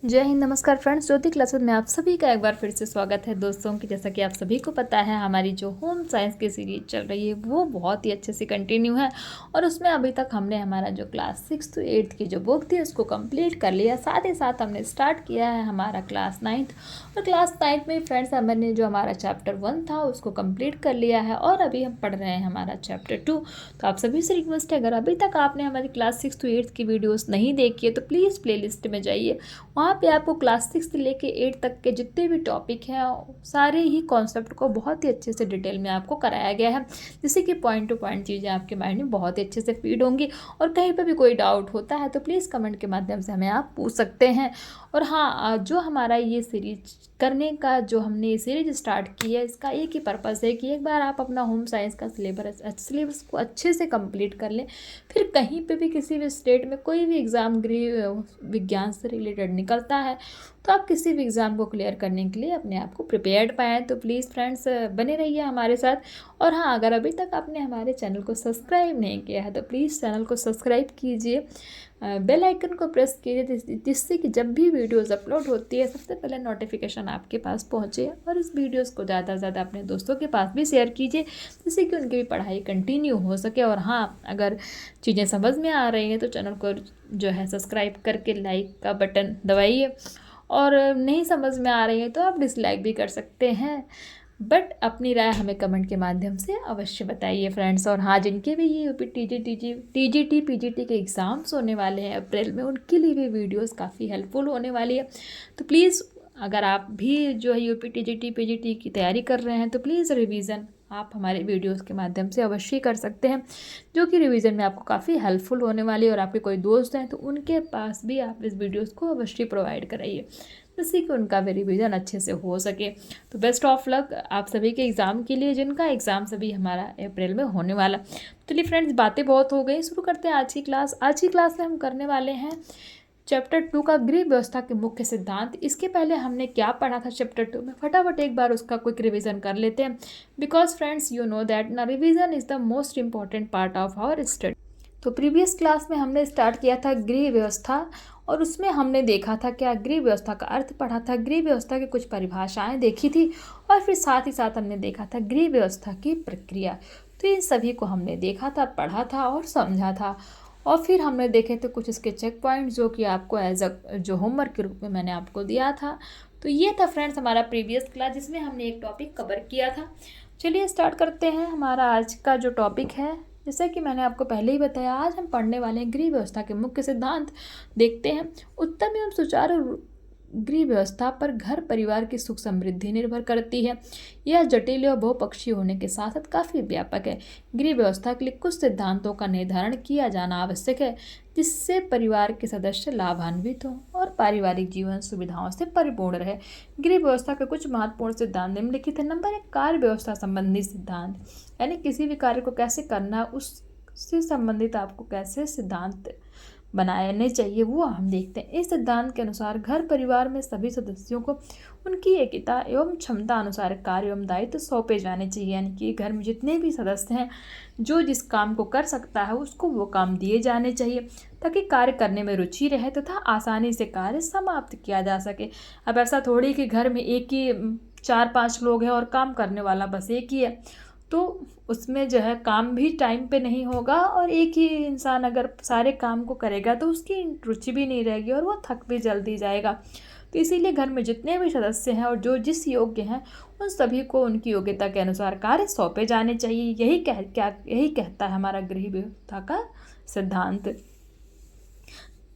जय हिंद, नमस्कार फ्रेंड्स। ज्योति क्लासेस में आप सभी का एक बार फिर से स्वागत है दोस्तों कि जैसा कि आप सभी को पता है हमारी जो होम साइंस की सीरीज चल रही है वो बहुत ही अच्छे से कंटिन्यू है और उसमें अभी तक हमने हमारा जो क्लास 6 to 8 की जो बुक थी उसको कंप्लीट कर लिया। साथ ही साथ हमने स्टार्ट किया है हमारा क्लास 9th और क्लास 9th में फ्रेंड्स हमने जो हमारा चैप्टर 1 था उसको कंप्लीट कर लिया है और अभी हम पढ़ रहे हैं हमारा चैप्टर 2। तो आप सभी से रिक्वेस्ट है, अगर अभी तक आपने हमारी क्लास 6 to 8 की वीडियोज़ नहीं देखी है तो प्लीज़ प्ले लिस्ट में जाइए। वहाँ पे आपको क्लास 6 से लेके 8 तक के जितने भी टॉपिक हैं सारे ही कॉन्सेप्ट को बहुत ही अच्छे से डिटेल में आपको कराया गया है, जिससे कि पॉइंट टू पॉइंट चीज़ें आपके माइंड में बहुत ही अच्छे से फीड होंगी। और कहीं पर भी कोई डाउट होता है तो प्लीज़ कमेंट के माध्यम से हमें आप पूछ सकते हैं। और हाँ, जो हमारा ये सीरीज करने का जो हमने ये सीरीज स्टार्ट की है इसका एक ही पर्पज़ है कि एक बार आप अपना होम साइंस का सिलेबस को अच्छे से कंप्लीट कर लें, फिर कहीं पे भी किसी भी स्टेट में कोई भी एग्ज़ाम गृह विज्ञान से रिलेटेड निकलता है तो आप किसी भी एग्ज़ाम को क्लियर करने के लिए अपने आप को प्रिपेयर्ड पाएँ। तो प्लीज़ फ्रेंड्स बने रहिए हमारे साथ। और हाँ, अगर अभी तक आपने हमारे चैनल को सब्सक्राइब नहीं किया है तो प्लीज़ चैनल को सब्सक्राइब कीजिए, बेल आइकन को प्रेस कीजिए, जिससे कि जब भी वीडियोस अपलोड होती है सबसे पहले नोटिफिकेशन आपके पास पहुंचे। और इस वीडियोस को ज़्यादा से ज़्यादा अपने दोस्तों के पास भी शेयर कीजिए, जिससे कि उनकी भी पढ़ाई कंटिन्यू हो सके। और हाँ, अगर चीज़ें समझ में आ रही हैं तो चैनल को जो है सब्सक्राइब करके लाइक का बटन दबाइए, और नहीं समझ में आ रही है तो आप डिसलाइक भी कर सकते हैं, बट अपनी राय हमें कमेंट के माध्यम से अवश्य बताइए फ्रेंड्स। और हाँ, जिनके भी ये यूपी टीजीटी पीजीटी के एग्ज़ाम्स होने वाले हैं अप्रैल में, उनके लिए भी वीडियोस काफ़ी हेल्पफुल होने वाली है। तो प्लीज़ अगर आप भी जो है यूपी टीजीटी पीजीटी की तैयारी कर रहे हैं तो प्लीज़ रिवीज़न आप हमारे वीडियोस के माध्यम से अवश्य कर सकते हैं, जो कि रिवीजन में आपको काफ़ी हेल्पफुल होने वाली है। और आपके कोई दोस्त हैं तो उनके पास भी आप इस वीडियोस को अवश्य प्रोवाइड कराइए, जिससे कि उनका भी रिवीजन अच्छे से हो सके। तो बेस्ट ऑफ लक आप सभी के एग्ज़ाम के लिए, जिनका एग्ज़ाम सभी हमारा अप्रैल में होने वाला। चलिए फ्रेंड्स, बातें बहुत हो गई, शुरू करते हैं आज की क्लास। आज की क्लास में हम करने वाले हैं चैप्टर 2 का गृह व्यवस्था के मुख्य सिद्धांत। इसके पहले हमने क्या पढ़ा था चैप्टर 2 में, फटाफट एक बार उसका क्विक रिवीजन कर लेते हैं, because friends you know that ना revision is the most important part of our study. तो प्रीवियस क्लास में हमने स्टार्ट किया था गृह व्यवस्था, और उसमें हमने देखा था क्या गृह व्यवस्था का अर्थ पढ़ा था, गृह व्यवस्था की कुछ परिभाषाएं देखी थी, और फिर साथ ही साथ हमने देखा था गृह व्यवस्था की प्रक्रिया। तो इन सभी को हमने देखा था, पढ़ा था और समझा था। और फिर हमने देखे थे कुछ इसके चेक पॉइंट, जो कि आपको एज अ जो होमवर्क के रूप में मैंने आपको दिया था। तो ये था फ्रेंड्स हमारा प्रीवियस क्लास, जिसमें हमने एक टॉपिक कवर किया था। चलिए स्टार्ट करते हैं हमारा आज का जो टॉपिक है। जैसे कि मैंने आपको पहले ही बताया, आज हम पढ़ने वाले हैं गृह व्यवस्था के मुख्य सिद्धांत। देखते हैं। उत्तम एवं सुचारू गृह व्यवस्था पर घर परिवार की सुख समृद्धि निर्भर करती है। यह जटिल और बहुपक्षीय होने के साथ साथ काफ़ी व्यापक है। गृह व्यवस्था के लिए कुछ सिद्धांतों का निर्धारण किया जाना आवश्यक है, जिससे परिवार के सदस्य लाभान्वित हों और पारिवारिक जीवन सुविधाओं से परिपूर्ण रहे। गृह व्यवस्था के कुछ महत्वपूर्ण सिद्धांत निम्नलिखित है। नंबर 1, कार्य व्यवस्था संबंधी सिद्धांत, यानी किसी भी कार्य को कैसे करना है उससे संबंधित आपको कैसे सिद्धांत बनाने चाहिए वो हम देखते हैं। इस सिद्धांत के अनुसार घर परिवार में सभी सदस्यों को उनकी एकता एवं क्षमता अनुसार कार्य एवं दायित्व सौंपे जाने चाहिए, यानी कि घर में जितने भी सदस्य हैं जो जिस काम को कर सकता है उसको वो काम दिए जाने चाहिए, ताकि कार्य करने में रुचि रहे तथा आसानी से कार्य समाप्त किया जा सके। अब ऐसा थोड़ी कि घर में एक ही 4-5 लोग हैं और काम करने वाला बस एक ही है, तो उसमें जो है काम भी टाइम पे नहीं होगा, और एक ही इंसान अगर सारे काम को करेगा तो उसकी रुचि भी नहीं रहेगी और वो थक भी जल्दी जाएगा। तो इसीलिए घर में जितने भी सदस्य हैं और जो जिस योग्य हैं उन सभी को उनकी योग्यता के अनुसार कार्य सौंपे जाने चाहिए। यही कहता है हमारा गृह व्यवस्था का सिद्धांत।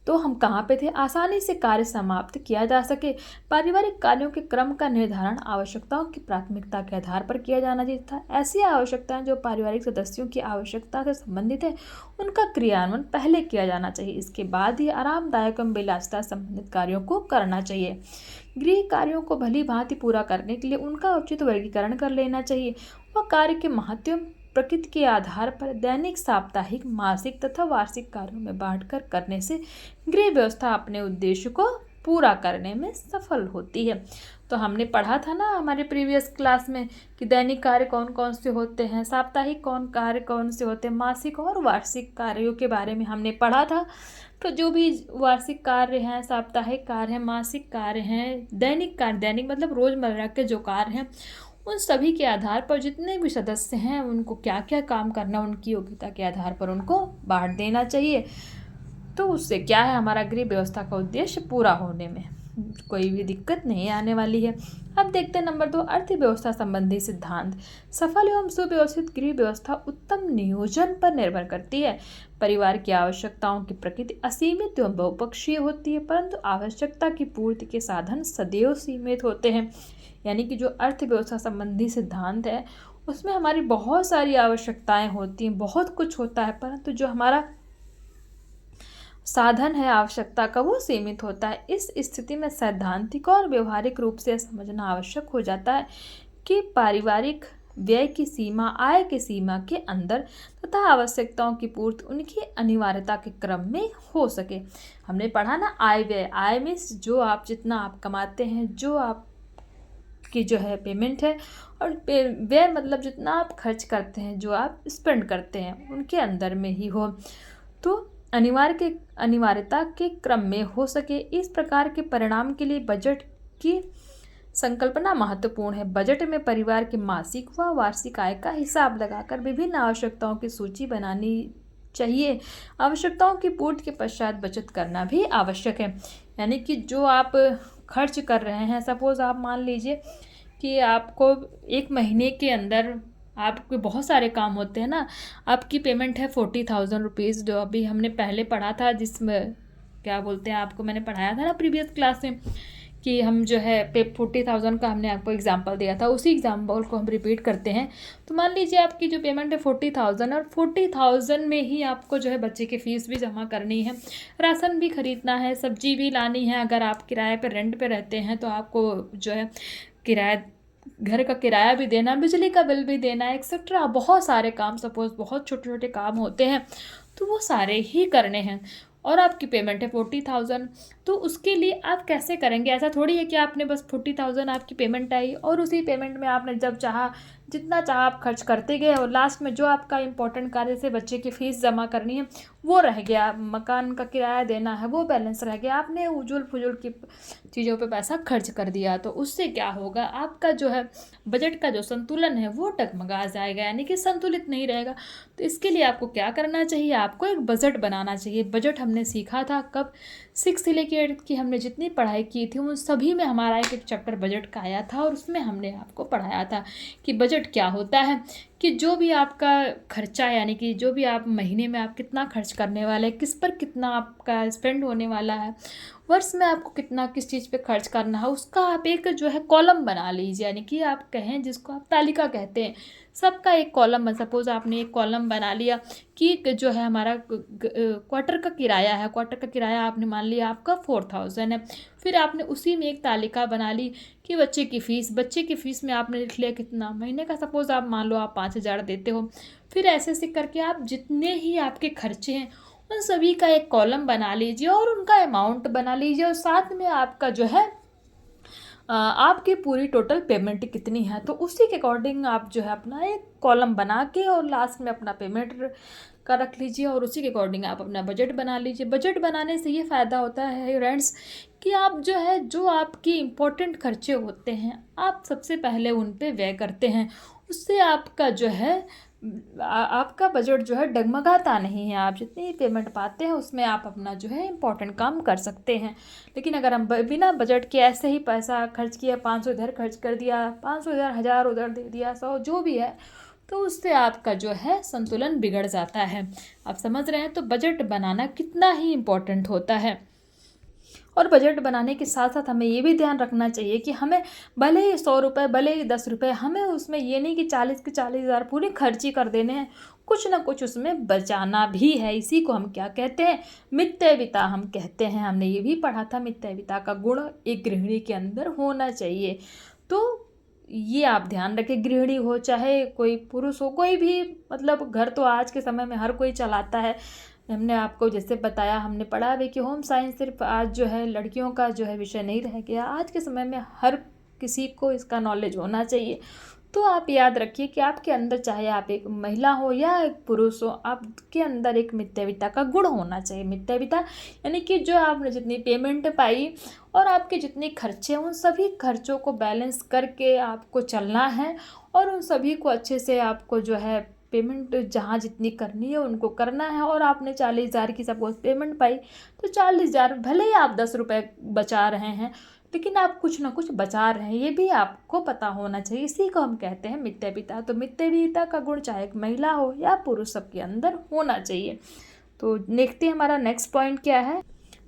तो हम कहाँ पे थे, आसानी से कार्य समाप्त किया जा सके। पारिवारिक कार्यों के क्रम का निर्धारण आवश्यकताओं की प्राथमिकता के आधार पर किया जाना चाहिए था। ऐसी आवश्यकताएं जो पारिवारिक सदस्यों की आवश्यकता से संबंधित है उनका क्रियान्वयन पहले किया जाना चाहिए, इसके बाद ही आरामदायक एवं विलासिता संबंधित कार्यों को करना चाहिए। गृह कार्यों को भली भांति पूरा करने के लिए उनका उचित वर्गीकरण कर लेना चाहिए। वह कार्य के महत्व प्रकृति के आधार पर दैनिक, साप्ताहिक, मासिक तथा वार्षिक कार्यों में बांटकर करने से गृह व्यवस्था अपने उद्देश्य को पूरा करने में सफल होती है। तो हमने पढ़ा था ना हमारे प्रीवियस क्लास में कि दैनिक कार्य कौन कौन से होते हैं, साप्ताहिक कार्य कौन से होते हैं, मासिक और वार्षिक कार्यों के बारे में हमने पढ़ा था। तो जो भी वार्षिक कार्य हैं, साप्ताहिक कार्य हैं, मासिक कार्य हैं, दैनिक कार्य, दैनिक मतलब रोज़मर्रा के जो कार्य हैं, उन सभी के आधार पर जितने भी सदस्य हैं उनको क्या क्या काम करना, उनकी योग्यता के आधार पर उनको बांट देना चाहिए। तो उससे क्या है, हमारा गृह व्यवस्था का उद्देश्य पूरा होने में कोई भी दिक्कत नहीं आने वाली है। अब देखते हैं नंबर 2, अर्थव्यवस्था संबंधी सिद्धांत। सफल एवं सुव्यवस्थित गृह व्यवस्था उत्तम नियोजन पर निर्भर करती है। परिवार की आवश्यकताओं की प्रकृति असीमित एवं बहुपक्षीय होती है, परंतु आवश्यकता की पूर्ति के साधन सदैव सीमित होते हैं। यानी कि जो अर्थव्यवस्था संबंधी सिद्धांत है उसमें हमारी बहुत सारी आवश्यकताएं होती हैं, बहुत कुछ होता है, परंतु जो हमारा साधन है आवश्यकता का वो सीमित होता है। इस स्थिति में सैद्धांतिक और व्यवहारिक रूप से समझना आवश्यक हो जाता है कि पारिवारिक व्यय की सीमा आय की सीमा के अंदर तथा आवश्यकताओं की पूर्ति उनकी अनिवार्यता के क्रम में हो सके। हमने पढ़ा ना आय व्यय, आय में जो आप जितना आप कमाते हैं, जो आप की जो है पेमेंट है, और व्यय मतलब जितना आप खर्च करते हैं, जो आप स्पेंड करते हैं, उनके अंदर में ही हो, तो अनिवार्यता के क्रम में हो सके। इस प्रकार के परिणाम के लिए बजट की संकल्पना महत्वपूर्ण है। बजट में परिवार के मासिक व वार्षिक आय का हिसाब लगाकर विभिन्न आवश्यकताओं की सूची बनानी चाहिए। आवश्यकताओं की पूर्ति के पश्चात बचत करना भी आवश्यक है। यानी कि जो आप खर्च कर रहे हैं, सपोज़ आप मान लीजिए कि आपको एक महीने के अंदर आपके बहुत सारे काम होते हैं ना, आपकी पेमेंट है 40,000 रुपीज़, जो अभी हमने पहले पढ़ा था, जिसमें क्या बोलते हैं, आपको मैंने पढ़ाया था ना प्रीवियस क्लास में कि हम जो है 40,000 का हमने आपको एग्जांपल दिया था, उसी एग्जांपल को हम रिपीट करते हैं। तो मान लीजिए आपकी जो पेमेंट है 40,000, और 40,000 में ही आपको जो है बच्चे की फ़ीस भी जमा करनी है, राशन भी ख़रीदना है, सब्जी भी लानी है, अगर आप किराए पर रेंट पे रहते हैं तो आपको जो है किराया, घर का किराया भी देना, बिजली का बिल भी देना, एक्सेट्रा बहुत सारे काम, सपोज़ बहुत छोटे छोटे काम होते हैं, तो वो सारे ही करने हैं, और आपकी पेमेंट है 40,000। तो उसके लिए आप कैसे करेंगे? ऐसा थोड़ी है कि आपने बस 40,000 आपकी पेमेंट आई और उसी पेमेंट में आपने जब चाहा जितना चाहा आप खर्च करते गए, और लास्ट में जो आपका इंपॉर्टेंट कार्य से बच्चे की फ़ीस जमा करनी है वो रह गया, मकान का किराया देना है वो बैलेंस रह गया, आपने उजुल फुजुल की चीज़ों पे पैसा खर्च कर दिया। तो उससे क्या होगा, आपका जो है बजट का जो संतुलन है वो डगमगा जाएगा, यानी कि संतुलित नहीं रहेगा। तो इसके लिए आपको क्या करना चाहिए, आपको एक बजट बनाना चाहिए। बजट हमने सीखा था कब, 6 से लेकर 8 की हमने जितनी पढ़ाई की थी उन सभी में हमारा एक चैप्टर बजट का आया था, और उसमें हमने आपको पढ़ाया था कि बजट क्या होता है, कि जो भी आपका खर्चा, यानी कि जो भी आप महीने में आप कितना खर्च करने वाले हैं, किस पर कितना आपका स्पेंड होने वाला है, वर्ष में आपको कितना किस चीज़ पे खर्च करना है, उसका आप एक जो है कॉलम बना लीजिए, यानी कि आप कहें जिसको आप तालिका कहते हैं, सबका एक कॉलम। सपोज़ आपने एक कॉलम बना लिया कि जो है हमारा क्वार्टर का किराया है, क्वार्टर का किराया आपने मान लिया आपका 4,000 है, फिर आपने उसी में एक तालिका बना ली कि बच्चे की फ़ीस में आपने लिख लिया कितना महीने का, सपोज़ आप मान लो आप 5,000 देते हो, फिर ऐसे ऐसे करके आप जितने ही आपके खर्चे हैं उन सभी का एक कॉलम बना लीजिए और उनका अमाउंट बना लीजिए, और साथ में आपका जो है आपकी पूरी टोटल पेमेंट कितनी है, तो उसी के अकॉर्डिंग आप जो है अपना एक कॉलम बना के और लास्ट में अपना पेमेंट का रख लीजिए, और उसी के अकॉर्डिंग आप अपना बजट बना लीजिए। बजट बनाने से ये फ़ायदा होता है फ्रेंड्स कि आप जो है जो आपकी इम्पोर्टेंट खर्चे होते हैं आप सबसे पहले उन पे व्यय करते हैं, उससे आपका जो है आपका बजट जो है डगमगाता नहीं है। आप जितनी पेमेंट पाते हैं उसमें आप अपना जो है इम्पोर्टेंट काम कर सकते हैं। लेकिन अगर हम बिना बजट के ऐसे ही पैसा खर्च किया, 500 इधर खर्च कर दिया, 500 इधर, 1000 उधर दे दिया, 100 जो भी है, तो उससे आपका जो है संतुलन बिगड़ जाता है। आप समझ रहे हैं? तो बजट बनाना कितना ही इम्पोर्टेंट होता है। और बजट बनाने के साथ साथ हमें ये भी ध्यान रखना चाहिए कि हमें भले ही 100 रुपये, भले ही 10 रुपये, हमें उसमें ये नहीं कि 40 के 40,000 पूरी खर्ची कर देने हैं, कुछ ना कुछ उसमें बचाना भी है। इसी को हम क्या कहते हैं, मितव्ययिता हम कहते हैं। हमने ये भी पढ़ा था, मितव्ययिता का गुण एक गृहिणी के अंदर होना चाहिए। तो ये आप ध्यान रखें, गृहिणी हो चाहे कोई पुरुष हो, कोई भी, मतलब घर तो आज के समय में हर कोई चलाता है, हमने आपको जैसे बताया, हमने पढ़ा भी कि होम साइंस सिर्फ आज जो है लड़कियों का जो है विषय नहीं रह गया। आज के समय में हर किसी को इसका नॉलेज होना चाहिए। तो आप याद रखिए कि आपके अंदर, चाहे आप एक महिला हो या एक पुरुष हो, आपके अंदर एक मितव्ययिता का गुण होना चाहिए। मितव्ययिता यानी कि जो आपने जितनी पेमेंट पाई और आपके जितने खर्चे हैं, उन सभी खर्चों को बैलेंस करके आपको चलना है और उन सभी को अच्छे से आपको जो है पेमेंट जहाँ जितनी करनी है उनको करना है। और आपने 40,000 की सपोज पेमेंट पाई, तो 40,000 भले ही आप 10 रुपये बचा रहे हैं, लेकिन आप कुछ ना कुछ बचा रहे हैं, ये भी आपको पता होना चाहिए। इसी को हम कहते हैं मितव्ययिता। तो मितव्ययिता का गुण चाहे एक महिला हो या पुरुष, सबके अंदर होना चाहिए। तो देखते हैं हमारा नेक्स्ट पॉइंट क्या है।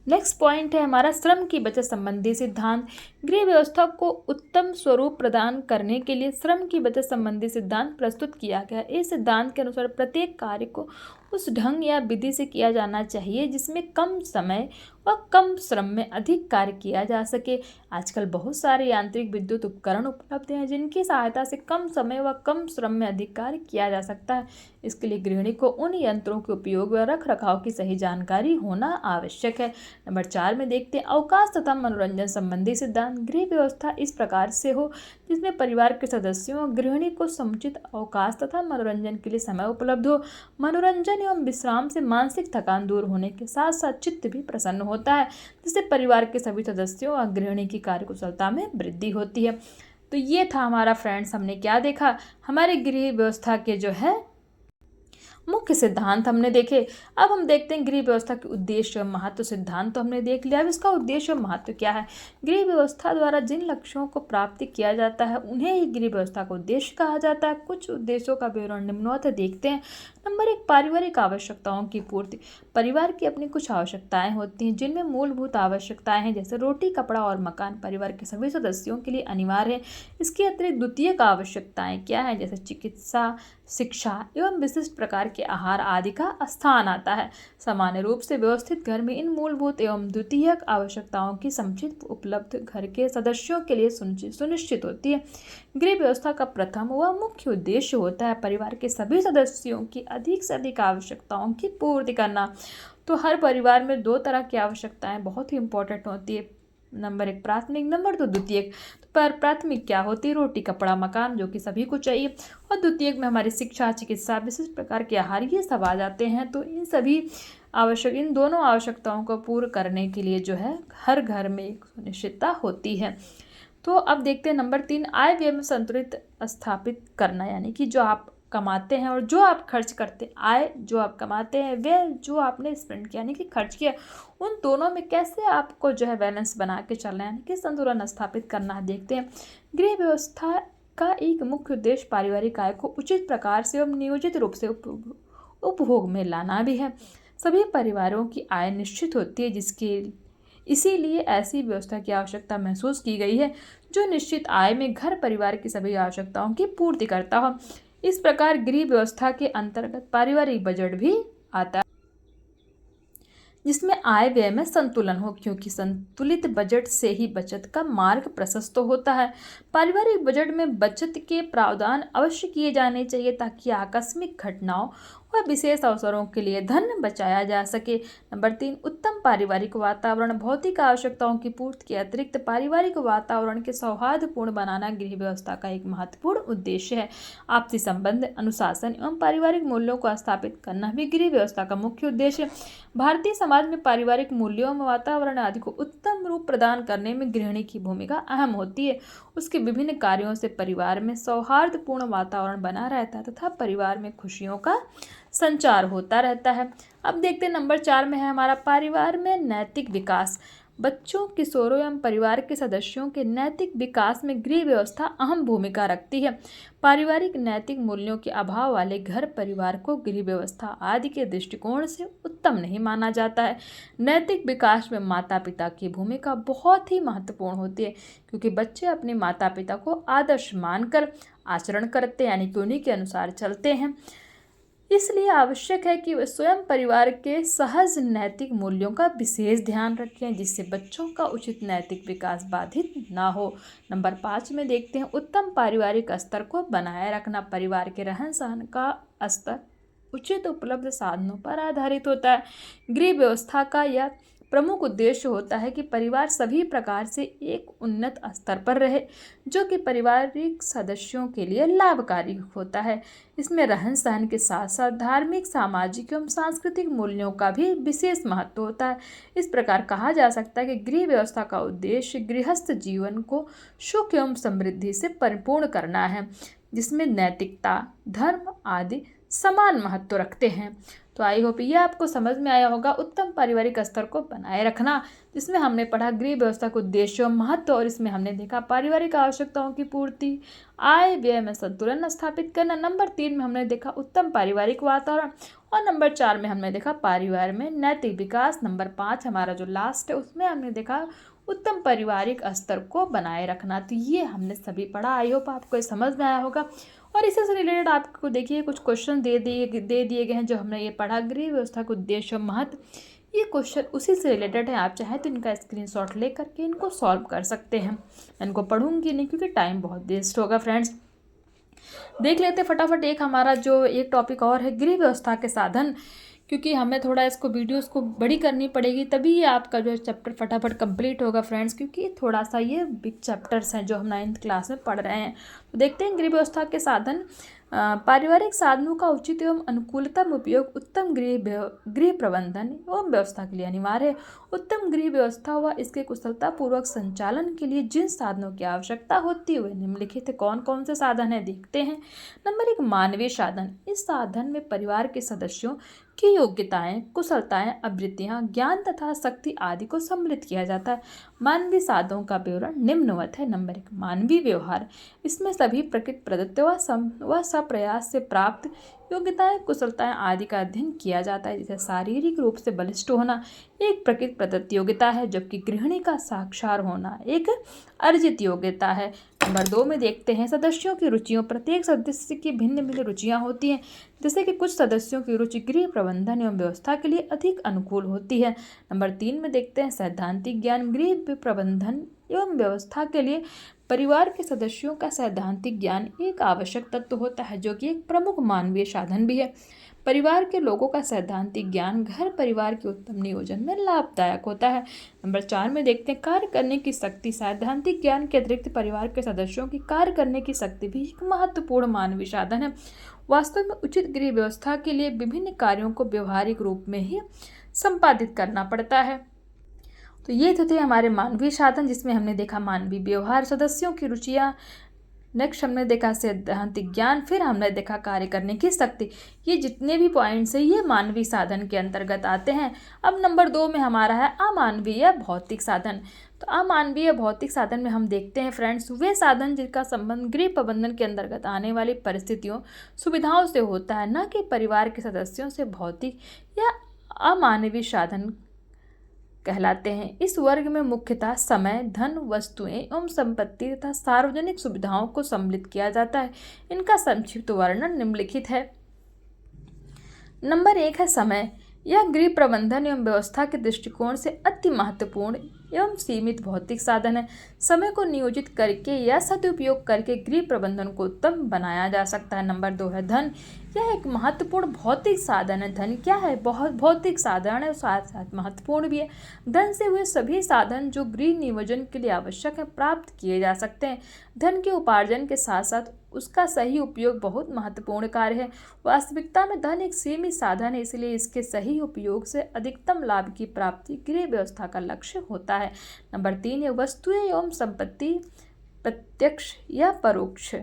नेक्स्ट पॉइंट है हमारा श्रम की बचत संबंधी सिद्धांत। गृह व्यवस्था को उत्तम स्वरूप प्रदान करने के लिए श्रम की बचत संबंधी सिद्धांत प्रस्तुत किया गया। इस सिद्धांत के अनुसार प्रत्येक कार्य को उस ढंग या विधि से किया जाना चाहिए जिसमें कम समय व कम श्रम में अधिक कार्य किया जा सके। आजकल बहुत सारे यांत्रिक विद्युत उपकरण उपलब्ध हैं जिनकी सहायता से कम समय व कम श्रम में अधिक कार्य किया जा सकता है। इसके लिए गृहिणी को उन यंत्रों के उपयोग व रख रखाव की सही जानकारी होना आवश्यक है। नंबर 4 में देखते हैं अवकाश तथा मनोरंजन संबंधी सिद्धांत। गृह व्यवस्था इस प्रकार से हो जिसमें परिवार के सदस्यों और गृहिणी को समुचित अवकाश तथा मनोरंजन के लिए समय उपलब्ध हो। मनोरंजन एवं विश्राम से मानसिक थकान दूर होने के साथ साथ चित्त भी प्रसन्न होता है, जिससे परिवार के सभी सदस्यों और गृहिणी की कार्यकुशलता में वृद्धि होती है। तो ये था हमारा फ्रेंड्स, हमने क्या देखा, हमारे गृह व्यवस्था के जो है मुख्य सिद्धांत हमने देखे। अब हम देखते हैं गृह व्यवस्था के उद्देश्य और महत्व। सिद्धांत तो हमने देख लिया, अब इसका उद्देश्य और महत्व क्या है। गृह व्यवस्था द्वारा जिन लक्ष्यों को प्राप्त किया जाता है उन्हें ही गृह व्यवस्था का उद्देश्य कहा जाता है। कुछ उद्देश्यों का विवरण निम्नवत देखते हैं। नंबर 1, पारिवारिक आवश्यकताओं की पूर्ति। परिवार की अपनी कुछ आवश्यकताएं होती हैं जिनमें मूलभूत आवश्यकताएं हैं जैसे रोटी, कपड़ा और मकान परिवार के सभी सदस्यों के लिए अनिवार्य है। इसके अतिरिक्त द्वितीयक आवश्यकताएं क्या हैं, जैसे चिकित्सा, शिक्षा एवं विशिष्ट प्रकार के आहार आदि का स्थान आता है। सामान्य रूप से व्यवस्थित घर में इन मूलभूत एवं द्वितीयक आवश्यकताओं की समुचित उपलब्ध घर के सदस्यों के लिए सुनिश्चित होती है। गृह व्यवस्था का प्रथम व मुख्य उद्देश्य होता है परिवार के सभी सदस्यों की अधिक से अधिक आवश्यकताओं की पूर्ति करना। तो हर परिवार में 2 तरह की आवश्यकताएं बहुत ही इंपॉर्टेंट होती है। नंबर 1 प्राथमिक, नंबर 2 द्वितीयक। पर प्राथमिक क्या होती है, रोटी, कपड़ा, मकान, जो कि सभी को चाहिए। और द्वितीयक में हमारी शिक्षा, चिकित्सा, विशिष्ट प्रकार के आहार, ये सब आ जाते हैं। तो इन दोनों आवश्यकताओं को पूर्ण करने के लिए जो है हर घर में एक सुनिश्चितता होती है। तो अब देखते हैं नंबर 3, आय व्यय में संतुलित स्थापित करना। यानी कि जो आप कमाते हैं और जो आप खर्च करते हैं, आय जो आप कमाते हैं, व्यय जो आपने स्पेंड किया यानी कि खर्च किया, उन दोनों में कैसे आपको जो है बैलेंस बना के चलना है, यानी कि संतुलन स्थापित करना है। देखते हैं गृह व्यवस्था का एक मुख्य उद्देश्य पारिवारिक आय को उचित प्रकार से एवं नियोजित रूप से उपभोग में लाना भी है। सभी परिवारों की आय निश्चित होती है, इसीलिए ऐसी व्यवस्था की आवश्यकता महसूस की गई है जो निश्चित आय में घर परिवार की सभी आवश्यकताओं की पूर्ति करता हो। इस प्रकार गृह व्यवस्था के अंतर्गत पारिवारिक बजट भी आता है जिसमें आय व्यय में संतुलन हो, क्योंकि संतुलित बजट से ही बचत का मार्ग प्रशस्त होता है। पारिवारिक बजट में बचत के प्रावधान अवश्य किए जाने चाहिए ताकि आकस्मिक घटनाओं व विशेष अवसरों के लिए धन बचाया जा सके। नंबर 3, उत्तम पारिवारिक वातावरण। भौतिक आवश्यकताओं की पूर्ति के अतिरिक्त पारिवारिक वातावरण के सौहार्दपूर्ण बनाना गृह व्यवस्था का एक महत्वपूर्ण उद्देश्य है। आपसी संबंध, अनुशासन एवं पारिवारिक मूल्यों को स्थापित करना भी गृह व्यवस्था का मुख्य उद्देश्य है। भारतीय समाज में पारिवारिक मूल्यों एवं वातावरण आदि को उत्तम रूप प्रदान करने में गृहिणी की भूमिका अहम होती है। उसके विभिन्न कार्यों से परिवार में सौहार्दपूर्ण वातावरण बना रहता है तथा परिवार में खुशियों का संचार होता रहता है। अब देखते हैं नंबर 4 में है हमारा परिवार में नैतिक विकास। बच्चों, किशोरों एवं परिवार के सदस्यों के नैतिक विकास में गृह व्यवस्था अहम भूमिका रखती है। पारिवारिक नैतिक मूल्यों के अभाव वाले घर परिवार को गृह व्यवस्था आदि के दृष्टिकोण से उत्तम नहीं माना जाता है। नैतिक विकास में माता पिता की भूमिका बहुत ही महत्वपूर्ण होती है, क्योंकि बच्चे अपने माता पिता को आदर्श मानकर आचरण करते हैं, यानी कि उन्हीं के अनुसार चलते हैं। इसलिए आवश्यक है कि वे स्वयं परिवार के सहज नैतिक मूल्यों का विशेष ध्यान रखें, जिससे बच्चों का उचित नैतिक विकास बाधित ना हो। नंबर 5 में देखते हैं उत्तम पारिवारिक स्तर को बनाए रखना। परिवार के रहन सहन का स्तर उचित उपलब्ध साधनों पर आधारित होता है। गृह व्यवस्था का यह प्रमुख उद्देश्य होता है कि परिवार सभी प्रकार से एक उन्नत स्तर पर रहे, जो कि पारिवारिक सदस्यों के लिए लाभकारी होता है। इसमें रहन सहन के साथ साथ धार्मिक, सामाजिक एवं सांस्कृतिक मूल्यों का भी विशेष महत्व होता है। इस प्रकार कहा जा सकता है कि गृह व्यवस्था का उद्देश्य गृहस्थ जीवन को सुख एवं समृद्धि से परिपूर्ण करना है, जिसमें नैतिकता, धर्म आदि समान महत्व रखते हैं। तो आई होप ये आपको समझ में आया होगा। उत्तम पारिवारिक स्तर को बनाए रखना, जिसमें हमने पढ़ा गृह व्यवस्था के उद्देश्य और महत्व, और इसमें हमने देखा पारिवारिक आवश्यकताओं की पूर्ति, आय व्यय में संतुलन स्थापित करना। नंबर 3 में हमने देखा उत्तम पारिवारिक वातावरण, और नंबर 4 में हमने देखा परिवार में नैतिक विकास। नंबर 5 हमारा जो लास्ट है उसमें हमने देखा उत्तम पारिवारिक स्तर को बनाए रखना। तो ये हमने सभी पढ़ा। आई होप आपको ये समझ में आया होगा। और इसी से रिलेटेड आपको देखिए कुछ क्वेश्चन दे दिए गए हैं जो हमने ये पढ़ा, गृह व्यवस्था का उद्देश्य और महत्व। ये क्वेश्चन उसी से रिलेटेड है। आप चाहें तो इनका स्क्रीनशॉट ले करके इनको सॉल्व कर सकते हैं। मैं इनको पढ़ूंगी नहीं क्योंकि टाइम बहुत वेस्ट होगा फ्रेंड्स। देख लेते फटाफट एक हमारा जो एक टॉपिक और है, गृह व्यवस्था के साधन, क्योंकि हमें थोड़ा इसको वीडियोस को बड़ी करनी पड़ेगी, तभी ये आपका जो चैप्टर फटाफट कंप्लीट होगा फ्रेंड्स, क्योंकि थोड़ा सा ये बिग चैप्टर्स हैं जो हम 9th क्लास में पढ़ रहे हैं। तो देखते हैं गृह व्यवस्था के साधन। पारिवारिक साधनों का उचित एवं अनुकूलतम उपयोग उत्तम गृह प्रबंधन एवं व्यवस्था के लिए अनिवार्य है। उत्तम गृह व्यवस्था व इसके कुशलतापूर्वक संचालन के लिए जिन साधनों की आवश्यकता होती है वे निम्नलिखित है। कौन कौन से साधन है देखते हैं। नंबर 1 मानवीय साधन। इस साधन में परिवार के सदस्यों की योग्यताएं, कुशलताएं, आवृत्तियां, ज्ञान तथा शक्ति आदि को सम्मिलित किया जाता है। मानवीय साधनों का विवरण निम्नवत है। नंबर 1 मानवीय व्यवहार। इसमें सभी प्रकृति प्रदत्त व प्रयास से प्राप्त योग्यताएं, कुशलताएं आदि का अध्ययन किया जाता है। जैसे शारीरिक रूप से बलिष्ठ होना एक प्रकृति प्रदत्त योग्यता है, जबकि गृहिणी का साक्षर होना एक अर्जित योग्यता है। नंबर 2 में देखते हैं सदस्यों की रुचियों। प्रत्येक सदस्य की भिन्न भिन्न रुचियां होती हैं, जैसे कि कुछ सदस्यों की रुचि गृह प्रबंधन एवं व्यवस्था के लिए अधिक अनुकूल होती है। नंबर 3 में देखते हैं सैद्धांतिक ज्ञान। गृह प्रबंधन एवं व्यवस्था के लिए परिवार के सदस्यों का सैद्धांतिक ज्ञान एक आवश्यक तत्व होता है, जो कि एक प्रमुख मानवीय साधन भी है। परिवार के लोगों का सैद्धांतिक ज्ञान घर परिवार के उत्तम नियोजन में लाभदायक होता है। नंबर 4 में देखते हैं कार्य करने की शक्ति। सैद्धांतिक ज्ञान के अतिरिक्त परिवार के सदस्यों की कार्य करने की शक्ति भी एक महत्वपूर्ण मानवीय साधन है। वास्तव में उचित गृह व्यवस्था के लिए विभिन्न कार्यों को व्यवहारिक रूप में ही संपादित करना पड़ता है। तो ये थे हमारे मानवीय साधन, जिसमें हमने देखा मानवीय व्यवहार, सदस्यों की रुचियाँ, नेक्स्ट हमने देखा सैद्धांतिक ज्ञान, फिर हमने देखा कार्य करने की शक्ति। ये जितने भी पॉइंट्स हैं ये मानवीय साधन के अंतर्गत आते हैं। अब नंबर 2 में हमारा है अमानवीय भौतिक साधन। तो अमानवीय भौतिक साधन में हम देखते हैं फ्रेंड्स वे साधन जिनका संबंध गृह प्रबंधन के अंतर्गत आने वाली परिस्थितियों, सुविधाओं से होता है, न कि परिवार के सदस्यों से। भौतिक या अमानवीय साधन कहलाते हैं। इस वर्ग में मुख्यतः समय, धन, वस्तुएं एवं संपत्ति तथा सार्वजनिक सुविधाओं को सम्मिलित किया जाता है। इनका संक्षिप्त वर्णन निम्नलिखित है। नंबर 1 है समय। यह गृह प्रबंधन एवं व्यवस्था के दृष्टिकोण से अति महत्वपूर्ण एवं सीमित भौतिक साधन है। समय को नियोजित करके या सदुपयोग करके गृह प्रबंधन को उत्तम बनाया जा सकता है। नंबर 2 है धन। यह एक महत्वपूर्ण भौतिक साधन है। धन क्या है? बहुत भौतिक साधन है, साथ साथ महत्वपूर्ण भी है। धन से हुए सभी साधन जो गृह नियोजन के लिए आवश्यक है प्राप्त किए जा सकते हैं। धन के उपार्जन के साथ साथ उसका सही उपयोग बहुत महत्वपूर्ण कार्य है। वास्तविकता में धन एक सीमित साधन है, इसलिए इसके सही उपयोग से अधिकतम लाभ की प्राप्ति गृह व्यवस्था का लक्ष्य होता है। नंबर 3 है वस्तुएं एवं संपत्ति, प्रत्यक्ष या परोक्ष।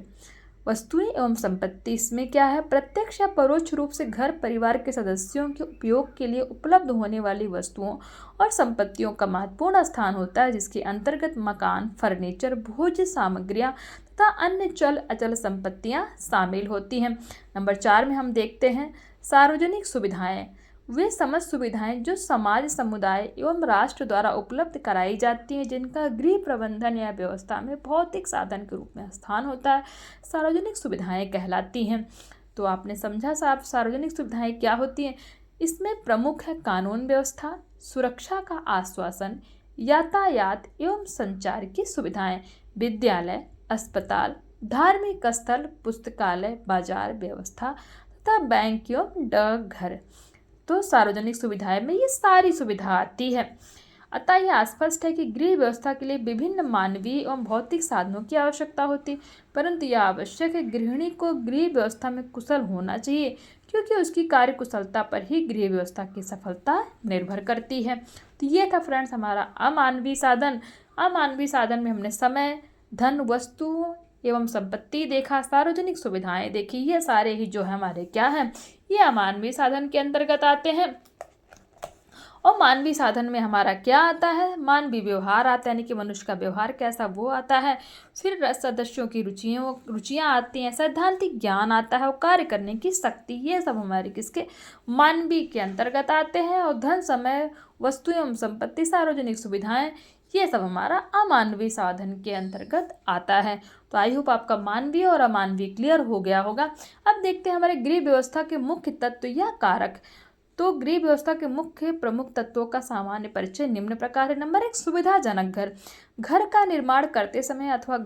वस्तुएं एवं संपत्ति, इसमें क्या है? प्रत्यक्ष या परोक्ष रूप से घर परिवार के सदस्यों के उपयोग के लिए उपलब्ध होने वाली वस्तुओं और संपत्तियों का महत्वपूर्ण स्थान होता है, जिसके अंतर्गत मकान, फर्नीचर, भोज्य सामग्रियां तथा अन्य चल अचल संपत्तियां शामिल होती हैं। नंबर 4 में हम देखते हैं सार्वजनिक सुविधाएं। वे समस्त सुविधाएं जो समाज, समुदाय एवं राष्ट्र द्वारा उपलब्ध कराई जाती हैं, जिनका गृह प्रबंधन या व्यवस्था में भौतिक साधन के रूप में स्थान होता है, सार्वजनिक सुविधाएं कहलाती हैं। तो आपने समझा साहब सार्वजनिक सुविधाएं क्या होती हैं? इसमें प्रमुख है कानून व्यवस्था, सुरक्षा का आश्वासन, यातायात एवं संचार की सुविधाएं, विद्यालय, अस्पताल, धार्मिक स्थल, पुस्तकालय, बाजार व्यवस्था तथा बैंक एवं डाकघर। तो सार्वजनिक सुविधाएं में ये सारी सुविधा आती है। अतः यह स्पष्ट है कि गृह व्यवस्था के लिए विभिन्न मानवीय एवं भौतिक साधनों की आवश्यकता होती है, परंतु यह आवश्यक है गृहिणी को गृह व्यवस्था में कुशल होना चाहिए, क्योंकि उसकी कार्य कुशलता पर ही गृह व्यवस्था की सफलता निर्भर करती है। तो ये था फ्रेंड्स हमारा अमानवीय साधन। अमानवीय साधन में हमने समय, धन, वस्तु एवं संपत्ति देखा, सार्वजनिक सुविधाएं देखी। ये सारे ही जो है हमारे क्या है, ये अमानवीय साधन के अंतर्गत आते हैं। और मानवीय साधन में हमारा क्या आता है, मानवीय व्यवहार आता है, यानी कि मनुष्य का व्यवहार कैसा वो आता है। फिर सदस्यों की रुचियाँ आती हैं, सैद्धांतिक ज्ञान आता है और कार्य करने की शक्ति, ये सब हमारे किसके मानवीय के अंतर्गत आते हैं। और धन, समय, वस्तु एवं संपत्ति, सार्वजनिक सुविधाएं, ये सब हमारा अमानवीय साधन के अंतर्गत आता है। तो आई होप आपका मानवीय और अमानवीय क्लियर हो गया होगा। अब देखते हैं हमारे गृह व्यवस्था के मुख्य तत्व या कारक। तो गृह व्यवस्था के मुख्य प्रमुख तत्वों का सामान्य परिचय निम्न प्रकार है। नंबर 1, सुविधाजनक घर। घर का निर्माण करते समय अथवा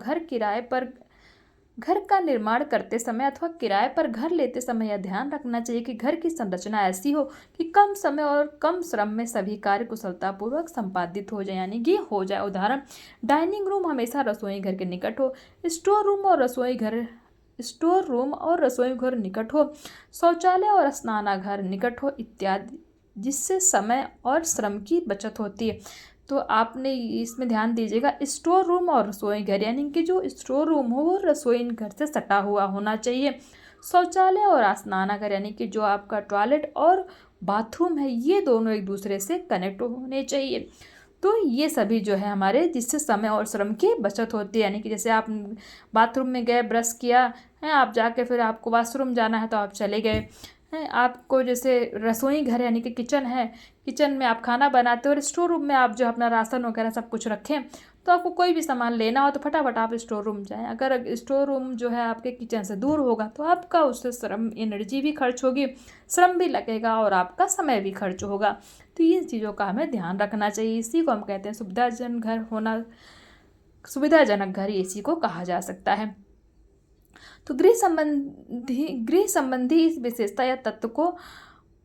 किराए पर घर लेते समय यह ध्यान रखना चाहिए कि घर की संरचना ऐसी हो कि कम समय और कम श्रम में सभी कार्य कुशलतापूर्वक संपादित हो जाए, यानी कि हो जाए। उदाहरण, डाइनिंग रूम हमेशा रसोई घर के निकट हो, स्टोर रूम और रसोई घर निकट हो, शौचालय और स्नानागार निकट हो इत्यादि, जिससे समय और श्रम की बचत होती है। तो आपने इसमें ध्यान दीजिएगा, स्टोर रूम और रसोई घर, यानी कि जो स्टोर रूम हो वो रसोई घर से सटा हुआ होना चाहिए। शौचालय और स्नानागार, यानी कि जो आपका टॉयलेट और बाथरूम है, ये दोनों एक दूसरे से कनेक्ट होने चाहिए। तो ये सभी जो है हमारे, जिससे समय और श्रम की बचत होती है। यानी कि जैसे आप बाथरूम में गए, ब्रश किया है, आप जाके फिर आपको वॉशरूम जाना है तो आप चले गए हैं। आपको जैसे रसोई घर यानी कि किचन है, किचन में आप खाना बनाते हो और स्टोर रूम में आप जो अपना राशन वगैरह सब कुछ रखें, तो आपको कोई भी सामान लेना हो तो फटाफट आप स्टोर रूम जाएं। अगर स्टोर रूम जो है आपके किचन से दूर होगा तो आपका उससे श्रम, एनर्जी भी खर्च होगी, श्रम भी लगेगा और आपका समय भी खर्च होगा। तो इन चीज़ों का हमें ध्यान रखना चाहिए। इसी को हम कहते हैं सुविधाजनक घर, इसी को कहा जा सकता है। तो गृह संबंधी इस विशेषता या तत्व को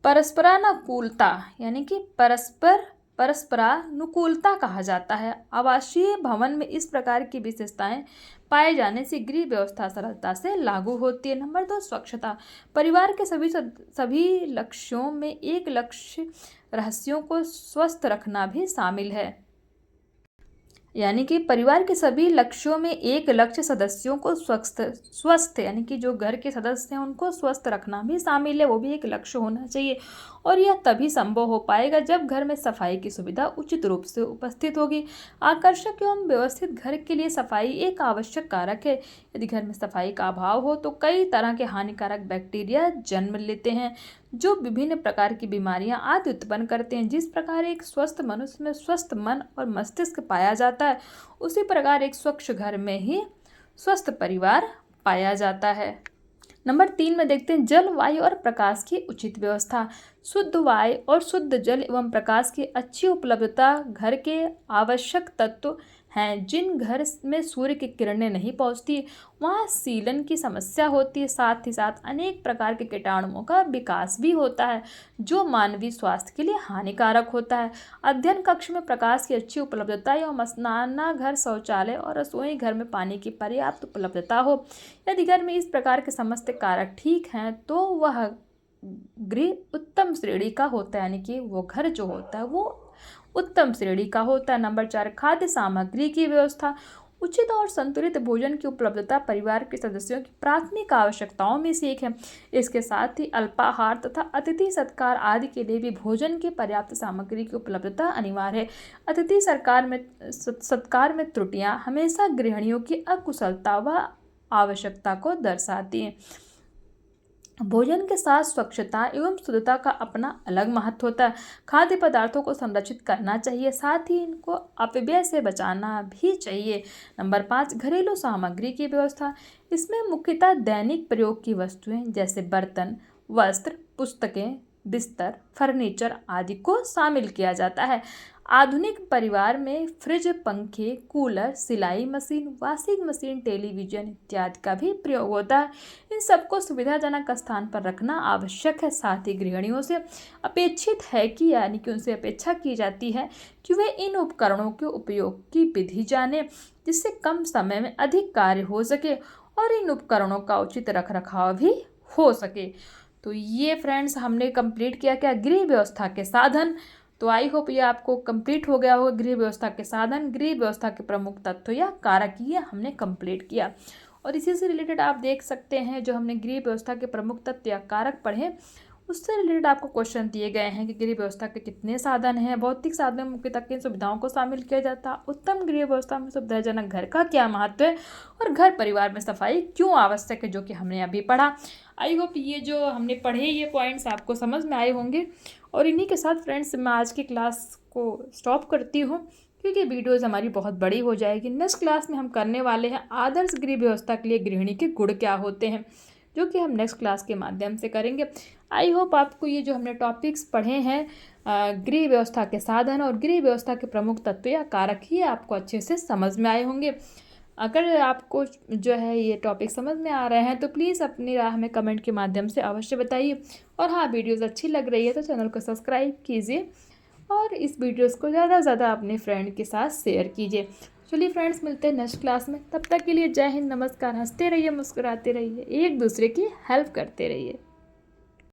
परस्परानुकूलता, यानी कि परस्परानुकूलता कहा जाता है। आवासीय भवन में इस प्रकार की विशेषताएं पाए जाने से गृह व्यवस्था सरलता से लागू होती है। नंबर 2, स्वच्छता। परिवार के सभी लक्ष्यों में एक लक्ष्य रहस्यों को स्वस्थ रखना भी शामिल है, यानी कि परिवार के सभी लक्ष्यों में एक लक्ष्य सदस्यों को स्वस्थ, यानी कि जो घर के सदस्य हैं उनको स्वस्थ रखना भी शामिल है, वो भी एक लक्ष्य होना चाहिए। और यह तभी संभव हो पाएगा जब घर में सफाई की सुविधा उचित रूप से उपस्थित होगी। आकर्षक एवं व्यवस्थित घर के लिए सफाई एक आवश्यक कारक है। यदि घर में सफाई का अभाव हो तो कई तरह के हानिकारक बैक्टीरिया जन्म लेते हैं, जो विभिन्न प्रकार की बीमारियां आदि उत्पन्न करते हैं। जिस प्रकार एक स्वस्थ मनुष्य में स्वस्थ मन और मस्तिष्क पाया जाता है, उसी प्रकार एक स्वच्छ घर में ही स्वस्थ परिवार पाया जाता है। नंबर 3 में देखते हैं जल, वायु और प्रकाश की उचित व्यवस्था। शुद्ध वायु और शुद्ध जल एवं प्रकाश की अच्छी उपलब्धता घर के आवश्यक तत्व हैं। जिन घर में सूर्य की किरणें नहीं पहुंचती, वहाँ सीलन की समस्या होती है। साथ ही साथ अनेक प्रकार के कीटाणुओं का विकास भी होता है, जो मानवीय स्वास्थ्य के लिए हानिकारक होता है। अध्ययन कक्ष में प्रकाश की अच्छी उपलब्धता एवं स्नानागार, शौचालय और रसोई घर में पानी की पर्याप्त उपलब्धता हो। यदि घर में इस प्रकार के समस्त कारक ठीक हैं तो वह गृह उत्तम श्रेणी का होता है, यानी कि वो घर जो होता है वो उत्तम श्रेणी का होता है। नंबर 4, खाद्य सामग्री की व्यवस्था। उचित और संतुलित भोजन की उपलब्धता परिवार के सदस्यों की प्राथमिक आवश्यकताओं में से एक है। इसके साथ ही अल्पाहार तथा अतिथि सत्कार आदि के लिए भी भोजन की पर्याप्त सामग्री की उपलब्धता अनिवार्य है। अतिथि सत्कार में त्रुटियां हमेशा गृहिणियों की अकुशलता व आवश्यकता को दर्शाती हैं। भोजन के साथ स्वच्छता एवं शुद्धता का अपना अलग महत्व होता है। खाद्य पदार्थों को संरक्षित करना चाहिए, साथ ही इनको अपव्यय से बचाना भी चाहिए। नंबर 5, घरेलू सामग्री की व्यवस्था। इसमें मुख्यतः दैनिक प्रयोग की वस्तुएं जैसे बर्तन, वस्त्र, पुस्तकें, बिस्तर, फर्नीचर आदि को शामिल किया जाता है। आधुनिक परिवार में फ्रिज, पंखे, कूलर, सिलाई मशीन, वॉशिंग मशीन, टेलीविजन इत्यादि का भी प्रयोग होता है। इन सबको सुविधाजनक स्थान पर रखना आवश्यक है। साथ ही गृहिणियों से अपेक्षित है कि यानी कि उनसे अपेक्षा की जाती है कि वे इन उपकरणों के उपयोग की विधि जाने, जिससे कम समय में अधिक कार्य हो सके और इन उपकरणों का उचित रखरखाव भी हो सके। तो ये फ्रेंड्स हमने कंप्लीट किया क्या, गृह व्यवस्था के साधन। तो आई होप ये आपको कंप्लीट हो गया होगा। गृह व्यवस्था के साधन, गृह व्यवस्था के प्रमुख तत्व या कारक, ये हमने कंप्लीट किया। और इसी से रिलेटेड आप देख सकते हैं जो हमने गृह व्यवस्था के प्रमुख तत्व या कारक पढ़े, उससे रिलेटेड आपको क्वेश्चन दिए गए हैं कि गृह व्यवस्था के कितने साधन हैं, भौतिक साधनों में मुख्यतः किन सुविधाओं को शामिल किया जाता, उत्तम गृह व्यवस्था में सुविधाजनक घर का क्या महत्व है, और घर परिवार में सफाई क्यों आवश्यक है, जो कि हमने अभी पढ़ा। आई होप ये जो हमने पढ़े ये पॉइंट्स आपको समझ में आए होंगे। और इन्हीं के साथ फ्रेंड्स मैं आज की क्लास को स्टॉप करती हूँ, क्योंकि वीडियोज़ हमारी बहुत बड़ी हो जाएगी। नेक्स्ट क्लास में हम करने वाले हैं आदर्श गृह व्यवस्था के लिए गृहिणी के गुण क्या होते हैं, जो कि हम नेक्स्ट क्लास के माध्यम से करेंगे। आई होप आपको ये जो हमने टॉपिक्स पढ़े हैं गृह व्यवस्था के साधन और गृह व्यवस्था के प्रमुख तत्व या कारक, ही आपको अच्छे से समझ में आए होंगे। अगर आपको जो है ये टॉपिक समझ में आ रहे हैं तो प्लीज़ अपनी राय हमें कमेंट के माध्यम से अवश्य बताइए। और हाँ, वीडियोज़ अच्छी लग रही है तो चैनल को सब्सक्राइब कीजिए और इस वीडियोज़ को ज़्यादा से ज़्यादा अपने फ्रेंड के साथ शेयर कीजिए। चलिए फ्रेंड्स, मिलते हैं नेक्स्ट क्लास में। तब तक के लिए जय हिंद, नमस्कार। हंसते रहिए, मुस्कुराते रहिए, एक दूसरे की हेल्प करते रहिए।